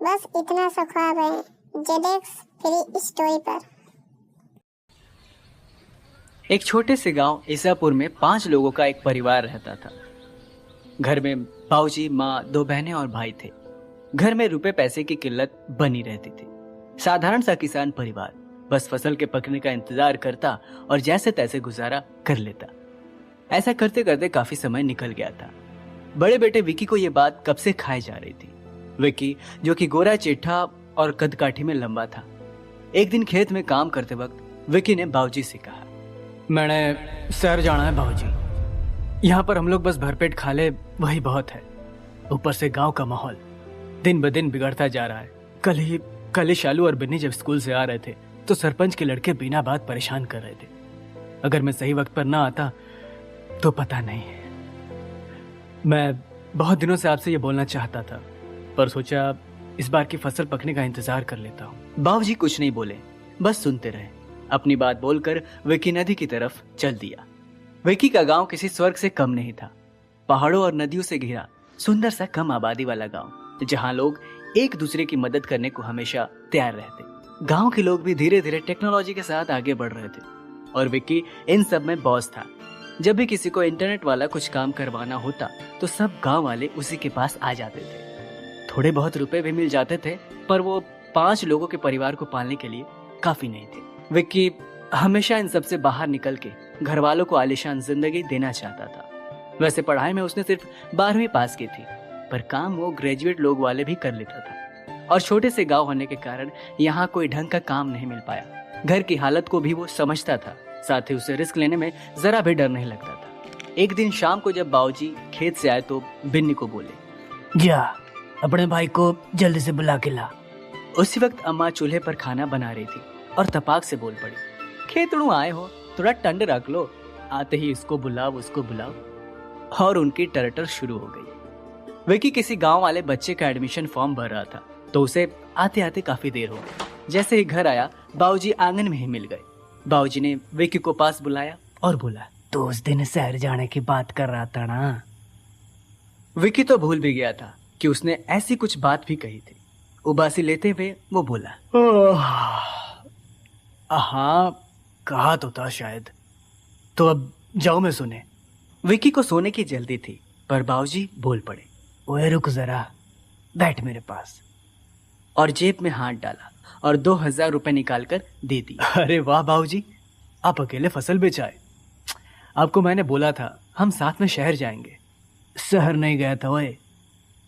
बस इतना सा ख्वाब है जेडेक्स फ्री स्टोरी पर। एक छोटे से गांव ईसापुर में 5 लोगों का एक परिवार रहता था। घर में बाबूजी, माँ, 2 बहनें और भाई थे। घर में रुपए पैसे की किल्लत बनी रहती थी। साधारण सा किसान परिवार बस फसल के पकने का इंतजार करता और जैसे तैसे गुजारा कर लेता। ऐसा करते करते काफी समय निकल गया था। बड़े बेटे विकी को यह बात कब से खाई जा रही थी। विकी, जो कि गोरा चिट्ठा और कदकाठी में लंबा था, एक दिन खेत में काम करते वक्त विकी ने बाबूजी से कहा, मैंने शहर जाना है बाबूजी। यहाँ पर हम लोग बस भरपेट खा ले वही बहुत है। ऊपर से गांव का माहौल दिन ब दिन बिगड़ता जा रहा है। कल ही शालू और बिन्नी जब स्कूल से आ रहे थे तो सरपंच के लड़के बिना बात परेशान कर रहे थे। अगर मैं सही वक्त पर ना आता तो पता नहीं। मैं बहुत दिनों से आपसे ये बोलना चाहता था, पर सोचा इस बार की फसल पकने का इंतजार कर लेता हूँ। बाबूजी कुछ नहीं बोले, बस सुनते रहे। अपनी बात बोलकर विकी नदी की तरफ चल दिया। विकी का गांव किसी स्वर्ग से कम नहीं था। पहाड़ों और नदियों से घिरा सुंदर सा कम आबादी वाला गांव, जहां लोग एक दूसरे की मदद करने को हमेशा तैयार रहते। गांव के लोग भी धीरे धीरे टेक्नोलॉजी के साथ आगे बढ़ रहे थे और विकी इन सब में बॉस था। जब भी किसी को इंटरनेट वाला कुछ काम करवाना होता तो सब गांव वाले उसी के पास आ जाते थे। थोड़े बहुत रुपए भी मिल जाते थे, पर वो 5 लोगों के परिवार को पालने के लिए काफी नहीं थे। विक्की हमेशा इन सब से बाहर निकल के घर वालों को आलीशान जिंदगी देना चाहता था। वैसे पढ़ाई में उसने सिर्फ 12वीं पास की थी, पर काम वो ग्रेजुएट लोग वाले भी कर लेता था। और छोटे से गांव होने के कारण यहाँ कोई ढंग का काम नहीं मिल पाया। घर की हालत को भी वो समझता था, साथ ही उसे रिस्क लेने में जरा भी डर नहीं लगता था। एक दिन शाम को जब बाबूजी खेत से आए तो बिन्नी को बोले, जा अपने भाई को जल्दी से बुला के ला। उसी वक्त अम्मा चूल्हे पर खाना बना रही थी और तपाक से बोल पड़ी, खेतड़ू आए हो, थोड़ा ठंड रख लो। आते ही इसको बुलाओ उसको बुलाओ, और उनकी टरटर शुरू हो गई। विकी किसी गांव वाले बच्चे का एडमिशन फॉर्म भर रहा था तो उसे आते आते काफी देर हो गई। जैसे ही घर आया बाबूजी आंगन में ही मिल गए। बाबूजी ने विकी को पास बुलाया और बोला, तो उस दिन शहर जाने की बात कर रहा था ना। विकी तो भूल भी गया था कि उसने ऐसी कुछ बात भी कही थी। उबासी लेते हुए वो बोला, हाँ कहा तो था शायद, तो अब जाओ मैं सुने। विकी को सोने की जल्दी थी, पर बाबूजी बोल पड़े, ओए रुक जरा, बैठ मेरे पास। और जेब में हाथ डाला और 2000 रुपए निकालकर दे दी। अरे वाह बाबूजी, आप अकेले फसल बेचाए। आपको मैंने बोला था हम साथ में शहर जाएंगे। शहर नहीं गया था ओए,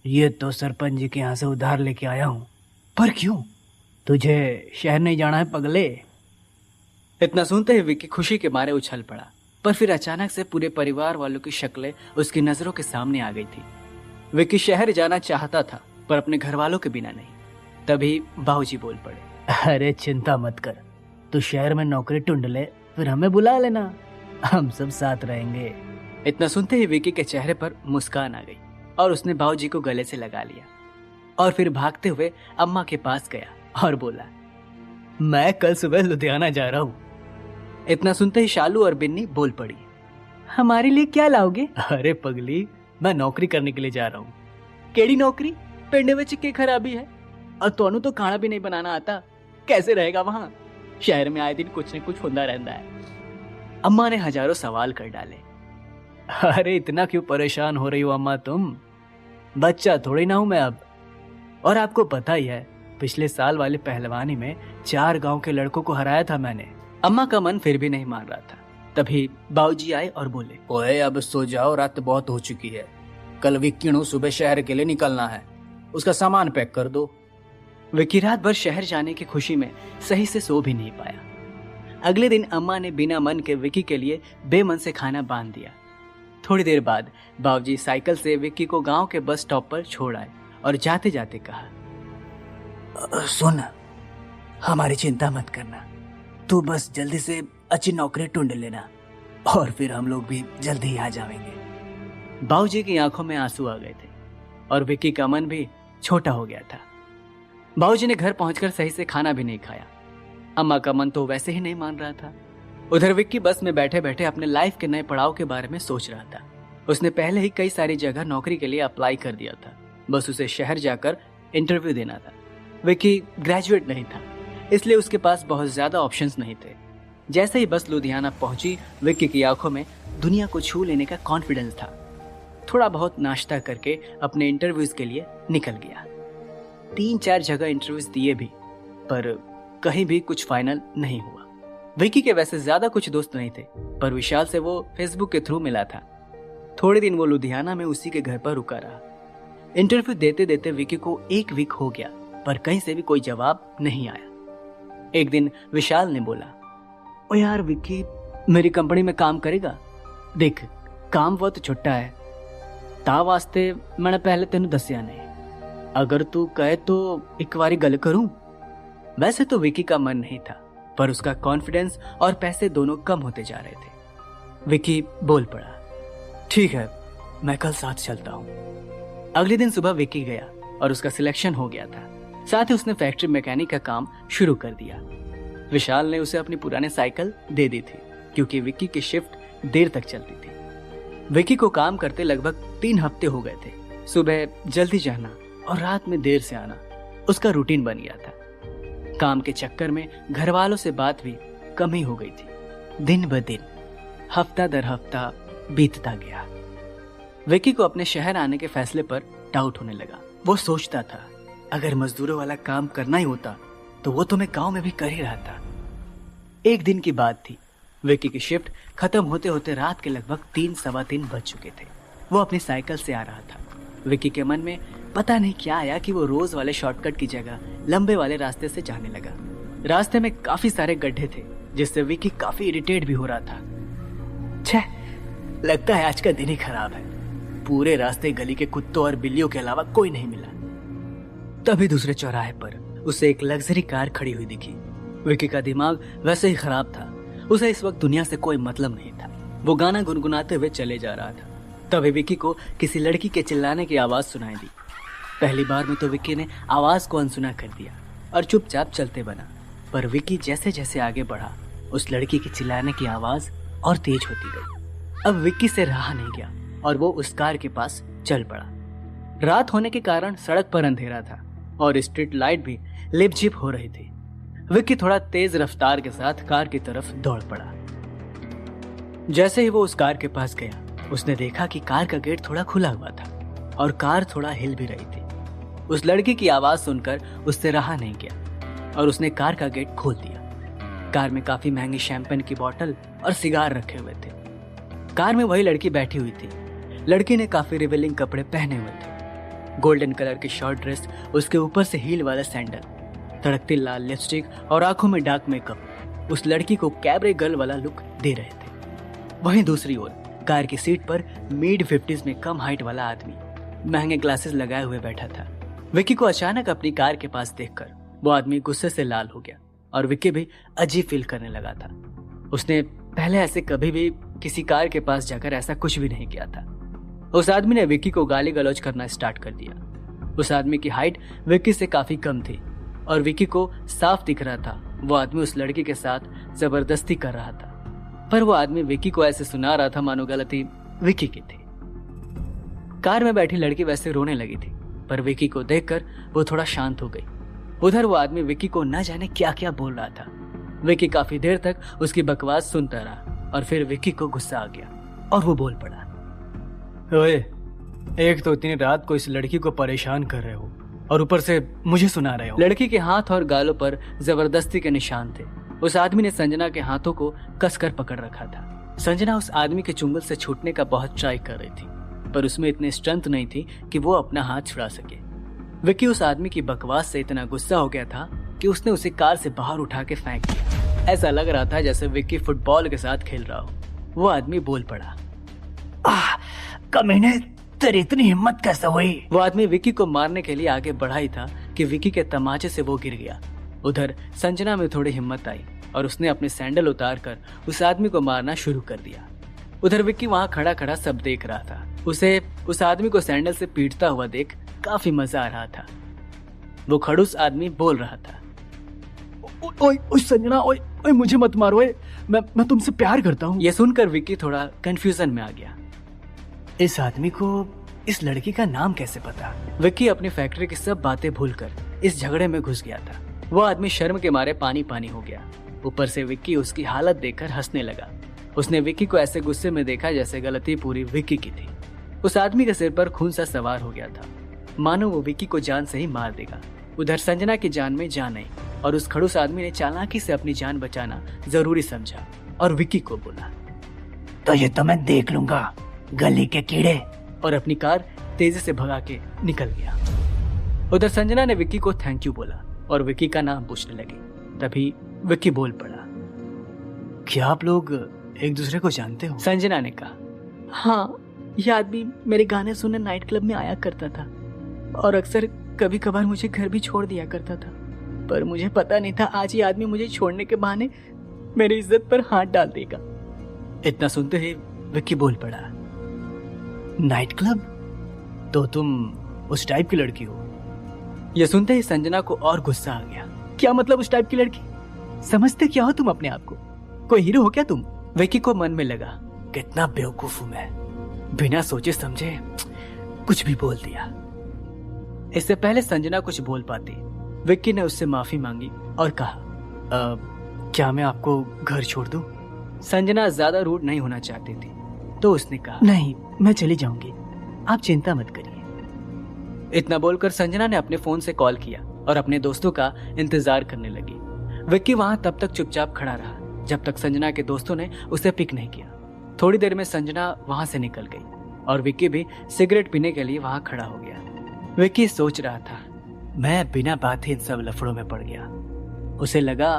ये तो सरपंच जी के यहाँ से उधार लेके आया हूँ। पर क्यों? तुझे शहर नहीं जाना है पगले? इतना सुनते ही विकी खुशी के मारे उछल पड़ा, पर फिर अचानक से पूरे परिवार वालों की शक्लें उसकी नजरों के सामने आ गई थी। विकी शहर जाना चाहता था, पर अपने घर वालों के बिना नहीं। तभी बाबूजी बोल पड़े, अरे चिंता मत कर, तू शहर में नौकरी ढूंढ ले, फिर हमें बुला लेना, हम सब साथ रहेंगे। इतना सुनते ही विकी के चेहरे पर मुस्कान आ गई और उसने बाबूजी को गले से लगा लिया और फिर भागते हुए अम्मा के पास गया और बोला, मैं कल सुबह लुधियाना जा रहा हूँ। इतना सुनते ही शालू और बिन्नी बोल पड़ी, हमारे लिए क्या लाओगे? अरे पगली, मैं नौकरी करने के लिए जा रहा हूँ। केड़ी नौकरी? पिंड में चिक्के खराबी है और तोनू तो खाना भी नहीं बनाना आता, कैसे रहेगा वहां? शहर में आए दिन कुछ न कुछ होता रहता है। अम्मा ने हजारों सवाल कर डाले। अरे इतना क्यों परेशान हो रही हो अम्मा तुम? बच्चा थोड़ी ना हूं मैं अब। और आपको पता ही है, पिछले साल वाली पहलवानी में 4 गांव के लड़कों को हराया था मैंने। अम्मा का मन फिर भी नहीं मान रहा था। तभी बाबूजी आए और बोले, ओए अब सो जाओ, रात बहुत हो चुकी है। कल विक्की सुबह शहर के लिए निकलना है, उसका सामान पैक कर दो। विक्की रात भर शहर जाने की खुशी में सही से सो भी नहीं पाया। अगले दिन अम्मा ने बिना मन के विक्की के लिए बेमन से खाना बांध दिया। थोड़ी देर बाद बाबूजी साइकिल से विक्की को गांव के बस स्टॉप पर छोड़ आए और जाते जाते कहा, सुन, हमारी चिंता मत करना, तू बस जल्दी से अच्छी नौकरी ढूंढ लेना और फिर हम लोग भी जल्दी ही आ जाएंगे। बाबूजी की आंखों में आंसू आ गए थे और विक्की का मन भी छोटा हो गया था। बाबूजी ने घर पहुंचकर सही से खाना भी नहीं खाया। अम्मा का मन तो वैसे ही नहीं मान रहा था। उधर विक्की बस में बैठे बैठे अपने लाइफ के नए पड़ाव के बारे में सोच रहा था। उसने पहले ही कई सारी जगह नौकरी के लिए अप्लाई कर दिया था, बस उसे शहर जाकर इंटरव्यू देना था। विक्की ग्रेजुएट नहीं था, इसलिए उसके पास बहुत ज्यादा ऑप्शंस नहीं थे। जैसे ही बस लुधियाना पहुंची, विक्की की आंखों में दुनिया को छू लेने का कॉन्फिडेंस था। थोड़ा बहुत नाश्ता करके अपने इंटरव्यूज के लिए निकल गया। 3-4 जगह इंटरव्यूज दिए भी, पर कहीं भी कुछ फाइनल नहीं हुआ। विक्की के वैसे ज्यादा कुछ दोस्त नहीं थे, पर विशाल से वो फेसबुक के थ्रू मिला था। थोड़े दिन वो लुधियाना में उसी के घर पर रुका रहा। इंटरव्यू देते देते विक्की को 1 वीक हो गया, पर कहीं से भी कोई जवाब नहीं आया। एक दिन विशाल ने बोला, ओ यार विक्की, मेरी कंपनी में काम करेगा? देख, काम बहुत छुट्टा है, ता वास्ते मैंने पहले तेन दसिया नहीं। अगर तू कहे तो एक बारी गल करूं। वैसे तो विक्की का मन नहीं था, पर उसका कॉन्फिडेंस और पैसे दोनों कम होते जा रहे थे। विक्की बोल पड़ा, ठीक है, मैं कल साथ चलता हूँ। अगले दिन सुबह विक्की गया और उसका सिलेक्शन हो गया था। साथ ही उसने फैक्ट्री मैकेनिक का काम शुरू कर दिया। विशाल ने उसे अपनी पुरानी साइकिल दे दी थी, क्योंकि विक्की की शिफ्ट देर तक चलती थी। विक्की को काम करते लगभग 3 हफ्ते हो गए थे। सुबह जल्दी जाना और रात में देर से आना उसका रूटीन बन गया था। काम के चक्कर में घर वालों से बात भी कम ही हो गई थी। दिन ब दिन, हफ्ता दर हफ्ता बीतता गया। विक्की को अपने शहर आने के फैसले पर डाउट होने लगा। वो सोचता था, अगर मजदूरों वाला काम करना ही होता तो वो तो मैं गांव में भी कर ही रहा था। एक दिन की बात थी। विक्की की शिफ्ट खत्म होते होते रात के लगभग 3-3:15 बज चुके थे। वो अपनी साइकिल से आ रहा था। विक्की के मन में पता नहीं क्या आया कि वो रोज वाले शॉर्टकट की जगह लंबे वाले रास्ते से जाने लगा। रास्ते में काफी सारे गड्ढे थे, जिससे विक्की काफी इरिटेट भी हो रहा था। छह, लगता है आज का दिन ही खराब है। पूरे रास्ते गली के कुत्तों और बिल्लियों के अलावा कोई नहीं मिला। तभी दूसरे चौराहे पर उसे एक लग्जरी कार खड़ी हुई दिखी। विक्की का दिमाग वैसे ही खराब था। उसे इस वक्त दुनिया से कोई मतलब नहीं था। वो गाना गुनगुनाते हुए चले जा रहा था। तभी विक्की को किसी लड़की के चिल्लाने की आवाज सुनाई दी। पहली बार में तो विक्की ने आवाज को अनसुना कर दिया और चुपचाप चलते बना। पर विक्की जैसे जैसे आगे बढ़ा, उस लड़की की चिल्लाने की आवाज और तेज होती गई। अब विक्की से रहा नहीं गया और वो उस कार के पास चल पड़ा। रात होने के कारण सड़क पर अंधेरा था और स्ट्रीट लाइट भी लिपझिप हो रही थी। विक्की थोड़ा तेज रफ्तार के साथ कार की तरफ दौड़ पड़ा। जैसे ही वो उस कार के पास गया, उसने देखा कि कार का गेट थोड़ा खुला हुआ था और कार थोड़ा हिल भी रही थी। उस लड़की की आवाज सुनकर उससे रहा नहीं गया और उसने कार का गेट खोल दिया। कार में काफी महंगी शैंपेन की बोतल और सिगार रखे हुए थे। कार में वही लड़की बैठी हुई थी। लड़की ने काफी रिवीलिंग कपड़े पहने हुए थे। गोल्डन कलर की शॉर्ट ड्रेस, उसके ऊपर से हील वाला सैंडल, तड़कती लाल लिपस्टिक और आंखों में डार्क मेकअप उस लड़की को कैबरे गर्ल वाला लुक दे रहे थे। वहीं दूसरी ओर कार की सीट पर मिड 50s में कम हाइट वाला आदमी महंगे ग्लासेस लगाए हुए बैठा था। विक्की को अचानक अपनी कार के पास देखकर वो आदमी गुस्से से लाल हो गया और विक्की भी अजीब फील करने लगा था। उसने पहले ऐसे कभी भी किसी कार के पास जाकर ऐसा कुछ भी नहीं किया था। उस आदमी ने विक्की को गाली गलौज करना स्टार्ट कर दिया। उस आदमी की हाइट विक्की से काफी कम थी और विक्की को साफ दिख रहा था वो आदमी उस लड़की के साथ जबरदस्ती कर रहा था। पर वो आदमी विक्की को ऐसे सुना रहा था मानो गलती विक्की की थी। कार में बैठी लड़की वैसे रोने लगी थी, पर विक्की को देखकर वो थोड़ा शांत हो गई। उधर वो आदमी विक्की को न जाने क्या क्या बोल रहा था। विक्की काफी देर तक उसकी बकवास सुनता रहा और फिर विक्की को गुस्सा आ गया और वो बोल पड़ा, ओए, एक तो इतनी रात को इस लड़की को परेशान कर रहे हो और ऊपर से मुझे सुना रहे हो। लड़की के हाथ और गालों पर जबरदस्ती के निशान थे। उस आदमी ने संजना के हाथों को कसकर पकड़ रखा था। संजना उस आदमी के चुंगल से छूटने का बहुत ट्राई कर रही थी, पर उसमें इतनी स्ट्रेंथ नहीं थी कि वो अपना हाथ छुड़ा सके। विक्की उस आदमी की बकवास से इतना गुस्सा हो गया था कि उसने उसे कार से बाहर उठा के फेंक दिया। ऐसा लग रहा था जैसे विक्की फुटबॉल के साथ खेल रहा हो। वो आदमी बोल पड़ा, कमीने, तेरी इतनी हिम्मत कैसे हुई? वो आदमी विक्की को मारने के लिए आगे बढ़ा ही था कि विक्की के तमाचे से वो गिर गया। उधर संजना में थोड़ी हिम्मत आई और उसने अपने सैंडल उतार कर उस आदमी को मारना शुरू कर दिया। उधर विक्की वहां खड़ा खड़ा सब देख रहा था। उसे उस आदमी को सैंडल से पीटता हुआ देख काफी मजा आ रहा था। वो खड़ूस आदमी बोल रहा था, ओए संजना, ओए मुझे मत मारो, मैं तुमसे प्यार करता हूँ। ये सुनकर विक्की थोड़ा कंफ्यूजन में आ गया। इस आदमी को इस लड़की का नाम कैसे पता? विक्की अपनी फैक्ट्री की सब बातें भूलकर इस झगड़े में घुस गया था। वो आदमी शर्म के मारे पानी पानी हो गया। ऊपर से विक्की उसकी हालत देखकर हंसने लगा। उसने विक्की को ऐसे गुस्से में देखा जैसे गलती पूरी विक्की की थी। उस आदमी के सिर पर खून सा सवार हो गया था, मानो वो विक्की को जान से ही मार देगा। उधर संजना की जान में जान आई और उस खड़ूस आदमी ने चालाकी से अपनी जान बचाना जरूरी समझा और विक्की को बोला, तो ये तो मैं देख लूंगा, गली के कीड़े। और अपनी कार तेजी से भगा के निकल गया। उधर संजना ने विक्की को थैंक यू बोला और विक्की का नाम पूछने लगी। तभी विक्की बोल पड़ा, क्या आप लोग एक दूसरे को जानते हो? संजना ने कहा, हाँ, यह आदमी मेरे गाने सुनने नाइट क्लब में आया करता था और अक्सर कभी कभार मुझे घर भी छोड़ दिया करता था, पर मुझे पता नहीं था आज ये आदमी मुझे छोड़ने के बहाने मेरी इज्जत पर हाथ डाल देगा। इतना सुनते ही विक्की बोल पड़ा, नाइट क्लब? तो तुम उस टाइप की लड़की हो? यह सुनते ही संजना को और गुस्सा आ गया। क्या मतलब उस टाइप की लड़की? समझते क्या हो तुम अपने आप को? कोई हीरो हो क्या तुम? विक्की को मन में लगा, कितना बेवकूफ हूं मैं, बिना सोचे समझे कुछ भी बोल दिया। इससे पहले संजना कुछ बोल पाती, विक्की ने उससे माफी मांगी और कहा, क्या मैं आपको घर छोड़ दूं? संजना ज्यादा रूड नहीं होना चाहती थी, तो उसने कहा, नहीं, मैं चली जाऊंगी, आप चिंता मत करिए। इतना बोलकर संजना ने अपने फोन से कॉल किया और अपने दोस्तों का इंतजार करने लगी। विक्की वहां तब तक चुपचाप खड़ा रहा जब तक संजना के दोस्तों ने उसे पिक नहीं किया। थोड़ी देर में संजना वहां से निकल गई और विक्की भी सिगरेट पीने के लिए वहां खड़ा हो गया। विक्की सोच रहा था, मैं बिना बात ही इन सब लफड़ों में पड़ गया। उसे लगा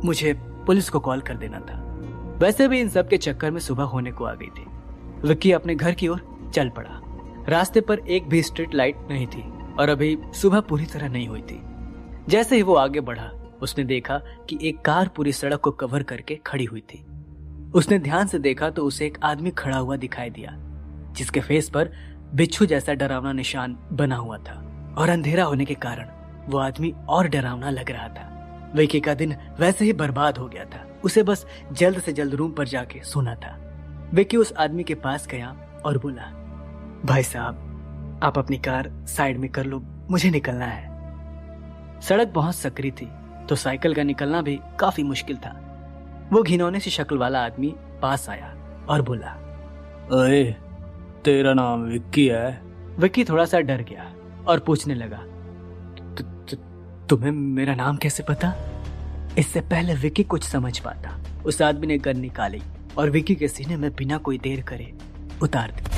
मुझे पुलिस को कॉल कर देना था। वैसे भी इन सब के चक्कर में सुबह होने को आ गई थी। विक्की अपने घर की ओर चल पड़ा। रास्ते पर एक भी स्ट्रीट लाइट नहीं थी और अभी सुबह पूरी तरह नहीं हुई थी। जैसे ही वो आगे बढ़ा, उसने देखा कि एक कार पूरी सड़क को कवर करके खड़ी हुई थी। उसने ध्यान से देखा तो उसे एक आदमी खड़ा हुआ दिखाई दिया, जिसके फेस पर बिच्छू जैसा डरावना निशान बना हुआ था और अंधेरा होने के कारण वो आदमी और डरावना लग रहा था। विक्की का दिन वैसे ही बर्बाद हो गया था। उसे बस जल्द से जल्द रूम पर जाके सोना था। विक्की उस आदमी के पास गया और बोला, भाई साहब, आप अपनी कार साइड में कर लो, मुझे निकलना है। सड़क बहुत सकरी थी तो साइकिल का निकलना भी काफी मुश्किल था। वो घिनौने सी शक्ल वाला आदमी पास आया और बोला, अरे, तेरा नाम विक्की है? विक्की थोड़ा सा डर गया और पूछने लगा, तुम्हें मेरा नाम कैसे पता? इससे पहले विक्की कुछ समझ पाता, उस आदमी ने गन निकाली और विक्की के सीने में बिना कोई देर करे उतार दी।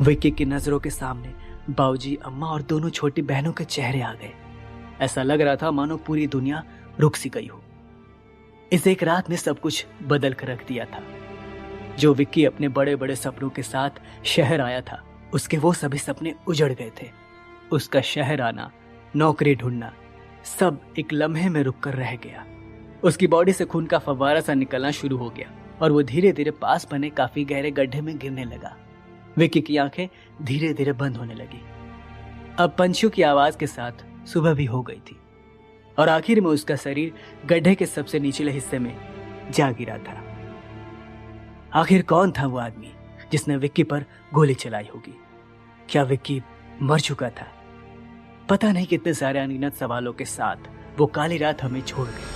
विक्की की नजरों के सामने बाऊजी, अम्मा और दोनों छोटी बहनों के चेहरे आ गए। ऐसा लग रहा था मानो पूरी दुनिया रुक सी गई हो। इस एक रात ने सब कुछ बदल कर रख दिया था। जो विक्की अपने बड़े बड़े सपनों के साथ शहर आया था, उसके वो सभी सपने उजड़ गए थे। उसका शहर आना, नौकरी ढूंढना, सब एक लम्हे में रुक कर रह गया। उसकी बॉडी से खून का फव्वारा सा निकलना शुरू हो गया और वो धीरे धीरे पास बने काफी गहरे गड्ढे में गिरने लगा। विक्की की आंखें धीरे धीरे बंद होने लगी। अब पंछियों की आवाज के साथ सुबह भी हो गई थी और आखिर में उसका शरीर गड्ढे के सबसे निचले हिस्से में जा गिरा था। आखिर कौन था वो आदमी जिसने विक्की पर गोली चलाई होगी? क्या विक्की मर चुका था? पता नहीं कितने सारे अनगिनत सवालों के साथ वो काली रात हमें छोड़ गई।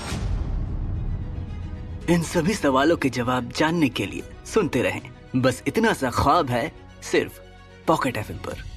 इन सभी सवालों के जवाब जानने के लिए सुनते रहें बस इतना सा ख्वाब है, सिर्फ पॉकेट एफएम पर।